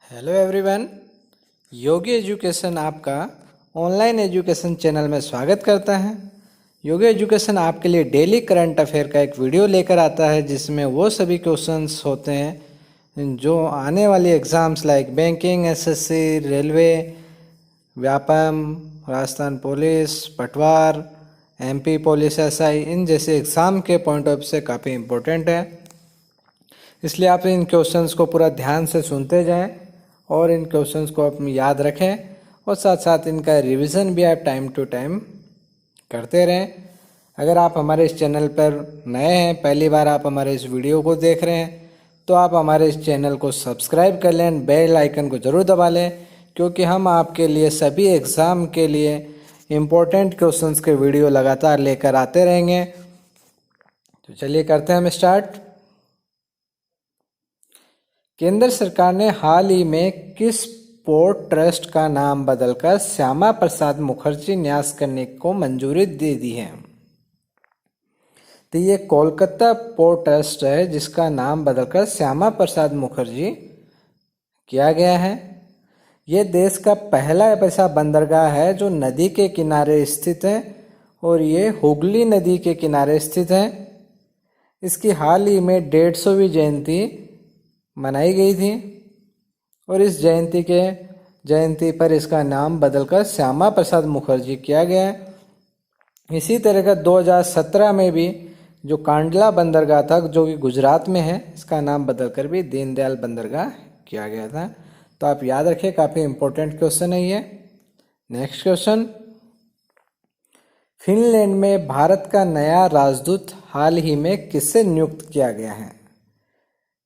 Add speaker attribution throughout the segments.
Speaker 1: Hello everyone, योगी education आपका online education channel में स्वागत करता है। योगी एजुकेशन आपके लिए डेली करंट अफेयर का एक वीडियो लेकर आता है जिसमें वो सभी क्वेश्चंस होते हैं जो आने वाली exams like banking, SSC, railway, Vyapam, Rajasthan police, पटवार, एमपी पुलिस, एसआई इन जैसे एग्ज़ाम के पॉइंट ऑफ व्यू से काफ़ी इम्पोर्टेंट है। इसलिए आप इन क्वेश्चंस को पूरा ध्यान से सुनते जाएं और इन क्वेश्चंस को आप याद रखें और साथ साथ इनका रिवीजन भी आप टाइम टू टाइम करते रहें। अगर आप हमारे इस चैनल पर नए हैं, पहली बार आप हमारे इस वीडियो को देख रहे हैं, तो आप हमारे इस चैनल को सब्सक्राइब कर लें, बेल आइकन को ज़रूर दबा लें, क्योंकि हम आपके लिए सभी एग्ज़ाम के लिए इम्पोर्टेंट क्वेश्चंस के वीडियो लगातार लेकर आते रहेंगे। तो चलिए करते हैं हम स्टार्ट। केंद्र सरकार ने हाल ही में किस पोर्ट ट्रस्ट का नाम बदलकर श्यामा प्रसाद मुखर्जी न्यास करने को मंजूरी दे दी है? तो ये कोलकाता पोर्ट ट्रस्ट है जिसका नाम बदलकर श्यामा प्रसाद मुखर्जी किया गया है। ये देश का पहला ऐसा बंदरगाह है जो नदी के किनारे स्थित है और ये हुगली नदी के किनारे स्थित है। इसकी हाल ही में 150वीं जयंती मनाई गई थी और इस जयंती पर इसका नाम बदलकर श्यामा प्रसाद मुखर्जी किया गया है। इसी तरह का 2017 में भी जो कांडला बंदरगाह था जो कि गुजरात में है, इसका नाम बदलकर भी दीनदयाल बंदरगाह किया गया था। तो आप याद रखिए, काफ़ी इंपॉर्टेंट क्वेश्चन है ये। नेक्स्ट क्वेश्चन, फिनलैंड में भारत का नया राजदूत हाल ही में किससे नियुक्त किया गया है?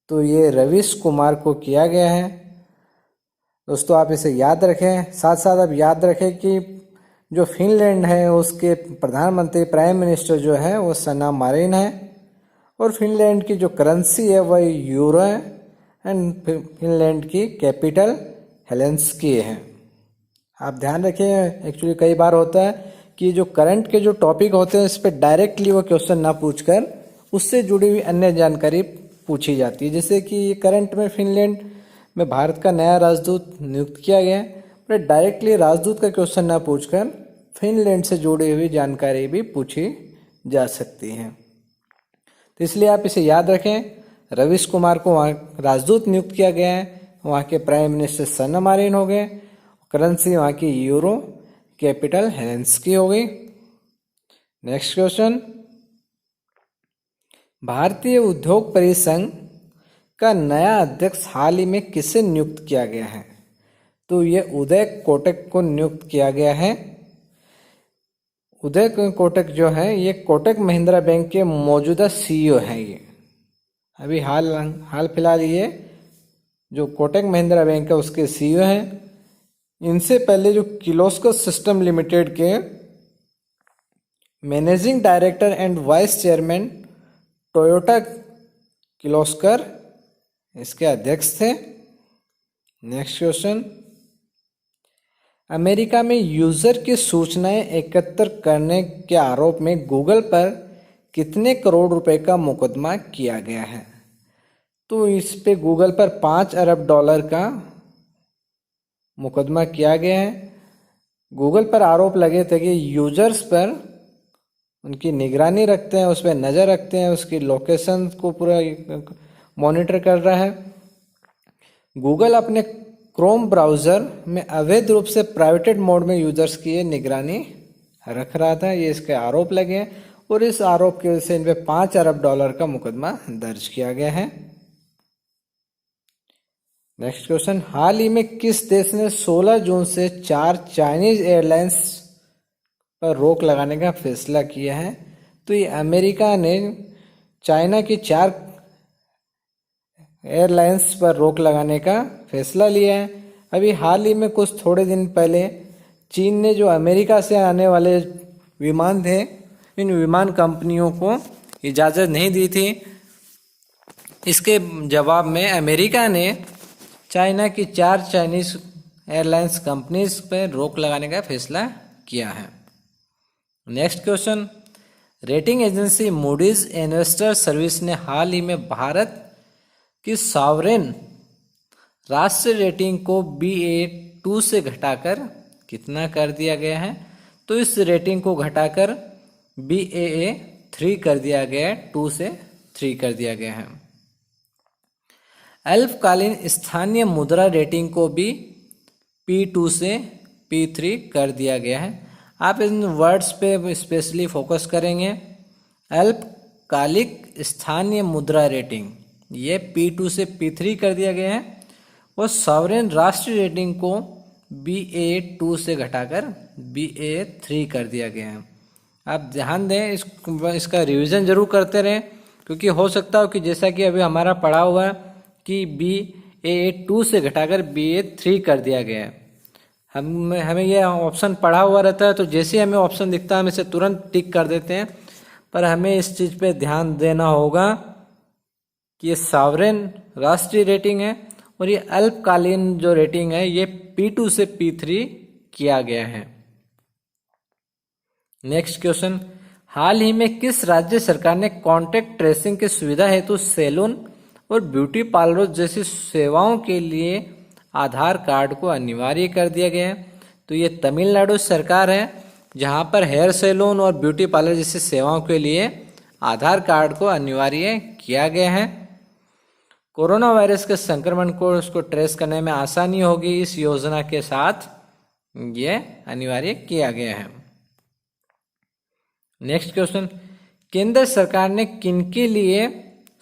Speaker 1: तो ये रवीश कुमार को किया गया है। दोस्तों आप इसे याद रखें, साथ साथ आप याद रखें कि जो फिनलैंड है उसके प्रधानमंत्री प्राइम मिनिस्टर जो है वो सना मारिन है और फिनलैंड की जो करेंसी है वह यूरो है एंड फिनलैंड की कैपिटल हेलेंसिकी है। आप ध्यान रखें, एक्चुअली कई बार होता है कि जो करंट के जो टॉपिक होते हैं इस पर डायरेक्टली वो क्वेश्चन ना पूछकर उससे जुड़ी हुई अन्य जानकारी पूछी जाती है। जैसे कि करंट में फिनलैंड में भारत का नया राजदूत नियुक्त किया गया है, पर डायरेक्टली राजदूत का क्वेश्चन ना पूछकर फिनलैंड से जुड़ी हुई जानकारी भी पूछी जा सकती है। तो इसलिए आप इसे याद रखें, रवीश कुमार को वहाँ राजदूत नियुक्त किया गया है, वहाँ के प्राइम मिनिस्टर सना मारिन हो गए, करेंसी वहाँ की यूरो, कैपिटल हेलेंसिकी हो गई। नेक्स्ट क्वेश्चन, भारतीय उद्योग परिसंघ का नया अध्यक्ष हाल ही में किसे नियुक्त किया गया है? तो ये उदय कोटक को नियुक्त किया गया है। उदय कोटक जो है ये कोटक महिंद्रा बैंक के मौजूदा सीईओ हैं। ये अभी हाल फिलहाल ये जो कोटक महिंद्रा बैंक है उसके सीईओ हैं। इनसे पहले जो किर्लोस्कर सिस्टम लिमिटेड के managing director and vice chairman Toyota Kirloskar इसके अध्यक्ष थे। नेक्स्ट क्वेश्चन, अमेरिका में यूजर की सूचनाएं एकत्र करने के आरोप में गूगल पर कितने करोड़ रुपए का मुकदमा किया गया है? तो इस पे गूगल पर 5 अरब डॉलर का मुकदमा किया गया है। गूगल पर आरोप लगे थे कि यूजर्स पर उनकी निगरानी रखते हैं, उस पर नज़र रखते हैं, उसकी लोकेशन को पूरा मॉनिटर कर रहा है। गूगल अपने क्रोम ब्राउज़र में अवैध रूप से प्राइवेट मोड में यूजर्स की ये निगरानी रख रहा था, ये इसके आरोप लगे हैं और इस आरोप की वजह से इन पर 5 अरब डॉलर का मुकदमा दर्ज किया गया है। नेक्स्ट क्वेश्चन, हाल ही में किस देश ने 16 जून से 4 चाइनीज एयरलाइंस पर रोक लगाने का फैसला किया है? तो ये अमेरिका ने चाइना की 4 एयरलाइंस पर रोक लगाने का फैसला लिया है। अभी हाल ही में कुछ थोड़े दिन पहले चीन ने जो अमेरिका से आने वाले विमान थे, इन विमान कंपनियों को इजाज़त नहीं दी थी। इसके जवाब में अमेरिका ने चाइना की 4 चाइनीज एयरलाइंस कंपनीज पर रोक लगाने का फैसला किया है। Next question, rating agency Moody's investor service ने हाल ही में भारत की सॉवरेन राष्ट्रीय रेटिंग को BAA2 से घटाकर कितना कर दिया गया है? तो इस रेटिंग को घटाकर BAA3 कर दिया गया है, 2 से 3 कर दिया गया है। अल्पकालीन स्थानीय मुद्रा रेटिंग को भी P2 से P3 कर दिया गया है। आप इन वर्ड्स पे स्पेशली फोकस करेंगे। अल्पकालिक स्थानीय मुद्रा रेटिंग ये P2 से P3 कर दिया गया है और सॉवरेन राष्ट्रीय रेटिंग को BA2 से घटाकर BA3 कर दिया गया है। आप ध्यान दें, इसका रिवीजन जरूर करते रहें, क्योंकि हो सकता हो कि जैसा कि अभी हमारा पढ़ा हुआ है कि BA2 से घटाकर BA3 कर दिया गया है। हमें यह ऑप्शन पढ़ा हुआ रहता है, तो जैसे हमें ऑप्शन दिखता है हम इसे तुरंत टिक कर देते हैं, पर हमें इस चीज़ पे ध्यान देना होगा कि ये सॉवरेन राष्ट्रीय रेटिंग है और ये अल्पकालीन जो रेटिंग है ये P2 से P3 किया गया है। नेक्स्ट क्वेश्चन, हाल ही में किस राज्य सरकार ने कॉन्टैक्ट ट्रेसिंग की सुविधा हेतु सैलून और ब्यूटी पार्लर जैसी सेवाओं के लिए आधार कार्ड को अनिवार्य कर दिया गया है? तो ये तमिलनाडु सरकार है, जहां पर हेयर सैलून और ब्यूटी पार्लर जैसी सेवाओं के लिए आधार कार्ड को अनिवार्य किया गया है। कोरोना वायरस के संक्रमण को उसको ट्रेस करने में आसानी होगी, इस योजना के साथ ये अनिवार्य किया गया है। नेक्स्ट क्वेश्चन, केंद्र सरकार ने किनके लिए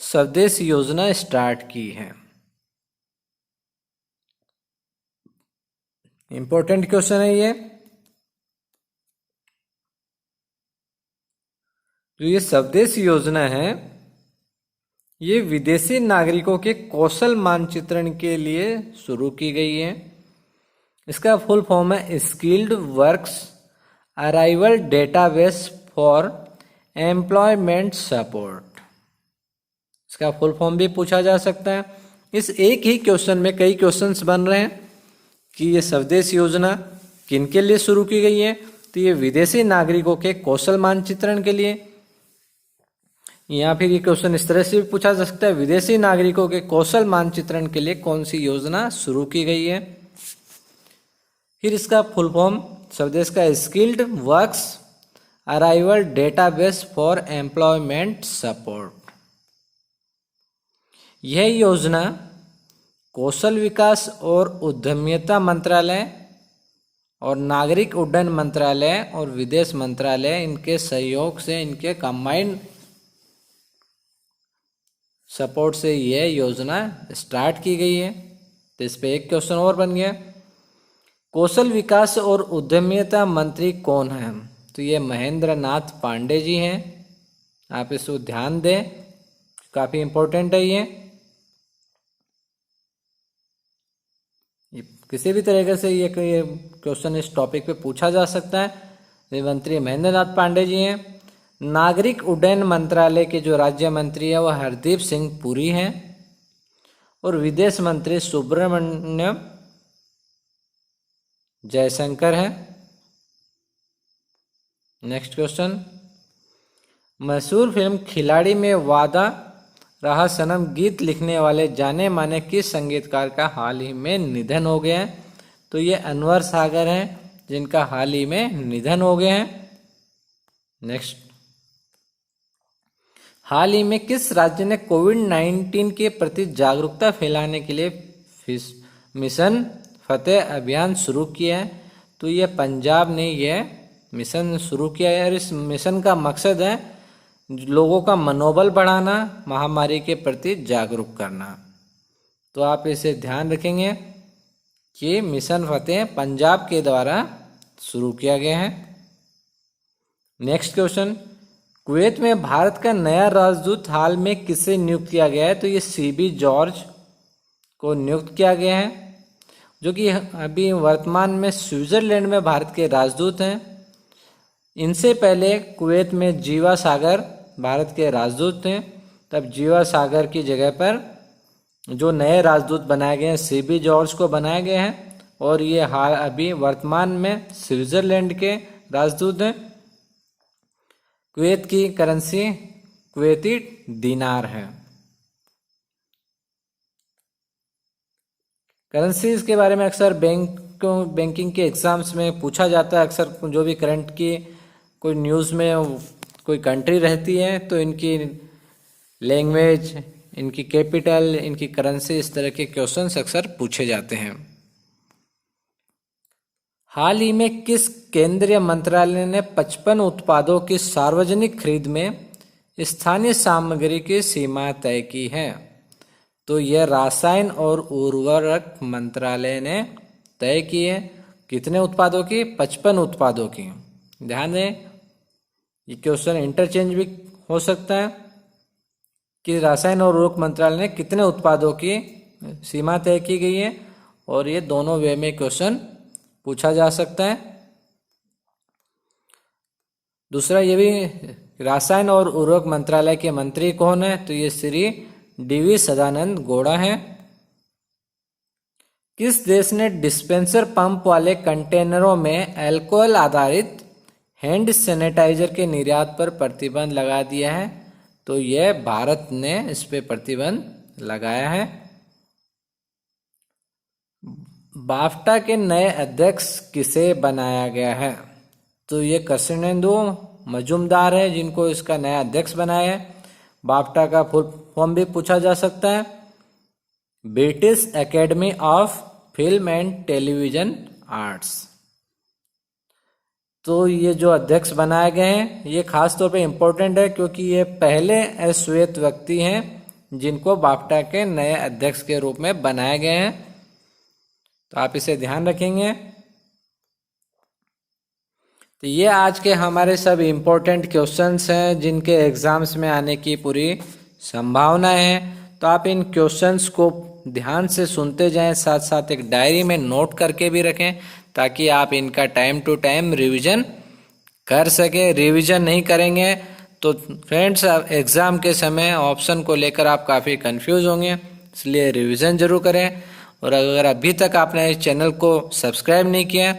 Speaker 1: स्वदेश योजना स्टार्ट की है? इंपॉर्टेंट क्वेश्चन है ये। जो ये स्वदेश योजना है ये विदेशी नागरिकों के कौशल मानचित्रण के लिए शुरू की गई है। इसका फुल फॉर्म है skilled works arrival database for employment support. इसका फुल फॉर्म भी पूछा जा सकता है। इस एक ही क्वेश्चन में कई क्वेश्चंस बन रहे हैं कि ये स्वदेश योजना किनके लिए शुरू की गई है? तो ये विदेशी नागरिकों के कौशल मानचित्रण के लिए, या फिर ये क्वेश्चन इस तरह से भी पूछा जा सकता है, विदेशी नागरिकों के कौशल मानचित्रण के लिए कौन सी योजना शुरू की गई है? फिर इसका फुल फॉर्म स्वदेश का skilled works arrival database for employment support. यह योजना कौशल विकास और उद्यमिता मंत्रालय और नागरिक उड्डयन मंत्रालय और विदेश मंत्रालय इनके सहयोग से, इनके कंबाइंड सपोर्ट से यह योजना स्टार्ट की गई है। तो इस पे एक क्वेश्चन और बन गया, कौशल विकास और उद्यमिता मंत्री कौन है? तो ये महेंद्र नाथ पांडे जी हैं। आप इसको ध्यान दें, काफी इंपॉर्टेंट है ये किसी भी तरीके से ये क्वेश्चन इस टॉपिक पे पूछा जा सकता है। मंत्री महेंद्र नाथ पांडे जी हैं। नागरिक उड्डयन मंत्रालय के जो राज्य मंत्री है वह हरदीप सिंह पुरी हैं और विदेश मंत्री सुब्रमण्यम जयशंकर है। नेक्स्ट क्वेश्चन, मशहूर फिल्म खिलाड़ी में वादा रहा सनम गीत लिखने वाले जाने माने किस संगीतकार का हाल ही में निधन हो गया है? तो ये अनवर सागर हैं, जिनका हाल ही में निधन हो गया है। नेक्स्ट, हाल ही में किस राज्य ने कोविड-19 के प्रति जागरूकता फैलाने के लिए मिशन फतेह अभियान शुरू किया है? तो ये पंजाब ने यह मिशन शुरू किया है और इस मिशन का मकसद है लोगों का मनोबल बढ़ाना, महामारी के प्रति जागरूक करना। तो आप इसे ध्यान रखेंगे कि मिशन फतेह पंजाब के द्वारा शुरू किया गया है। नेक्स्ट क्वेश्चन, कुवैत में भारत का नया राजदूत हाल में किसे नियुक्त किया गया है? तो ये CB जॉर्ज को नियुक्त किया गया है, जो कि अभी वर्तमान में स्विट्जरलैंड में भारत के राजदूत हैं। इनसे पहले कुवैत में जीवा सागर भारत के राजदूत थे। तब जीवा सागर की जगह पर जो नए राजदूत बनाए गए हैं CB जॉर्ज को बनाया गया है और ये हाल अभी वर्तमान में स्विट्जरलैंड के राजदूत हैं। कुवैत की करेंसी कुवैती दिनार है। करेंसीज के बारे में अक्सर बैंकिंग के एग्ज़ाम्स में पूछा जाता है। अक्सर जो भी करंट की कोई न्यूज़ में कोई कंट्री रहती है तो इनकी लैंग्वेज, इनकी कैपिटल, इनकी करेंसी, इस तरह के क्वेश्चंस अक्सर पूछे जाते हैं। हाल ही में किस केंद्रीय मंत्रालय ने 55 उत्पादों की सार्वजनिक खरीद में स्थानीय सामग्री की सीमा तय की है? तो यह रसायन और उर्वरक मंत्रालय ने तय की है। कितने उत्पादों की? 55 उत्पादों की। ध्यान दें, ये क्वेश्चन इंटरचेंज भी हो सकता है कि रसायन और उर्वरक मंत्रालय ने कितने उत्पादों की सीमा तय की गई है, और ये दोनों वे में क्वेश्चन पूछा जा सकता है। दूसरा ये भी, रसायन और उर्वरक मंत्रालय के मंत्री कौन है? तो ये श्री डी.वी. सदानंद गौड़ा हैं। किस देश ने डिस्पेंसर पंप वाले कंटेनरों में अल्कोहल आधारित हैंड सैनिटाइजर के निर्यात पर प्रतिबंध लगा दिया है? तो यह भारत ने इस पे प्रतिबंध लगाया है। बाफ्टा के नए अध्यक्ष किसे बनाया गया है? तो ये कृष्णेंदु मजूमदार है जिनको इसका नया अध्यक्ष बनाया है। बाफ्टा का फुल फॉर्म भी पूछा जा सकता है, British academy of film and television arts. तो ये जो अध्यक्ष बनाए गए हैं ये खास तौर पे इम्पोर्टेंट है क्योंकि ये पहले श्वेत व्यक्ति हैं जिनको बाफ्टा के नए अध्यक्ष के रूप में बनाए गए हैं। तो आप इसे ध्यान रखेंगे। तो ये आज के हमारे सब इम्पोर्टेंट क्वेश्चंस हैं जिनके एग्जाम्स में आने की पूरी संभावना है। तो आप इन क्वेश्चंस को ध्यान से सुनते जाएं, साथ साथ एक डायरी में नोट करके भी रखें ताकि आप इनका टाइम टू टाइम रिवीजन कर सके। रिवीजन नहीं करेंगे तो फ्रेंड्स एग्ज़ाम के समय ऑप्शन को लेकर आप काफ़ी कंफ्यूज होंगे, इसलिए रिवीजन जरूर करें। और अगर अभी तक आपने इस चैनल को सब्सक्राइब नहीं किया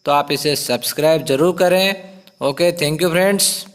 Speaker 1: तो आप इसे सब्सक्राइब जरूर करें। Okay, thank you friends.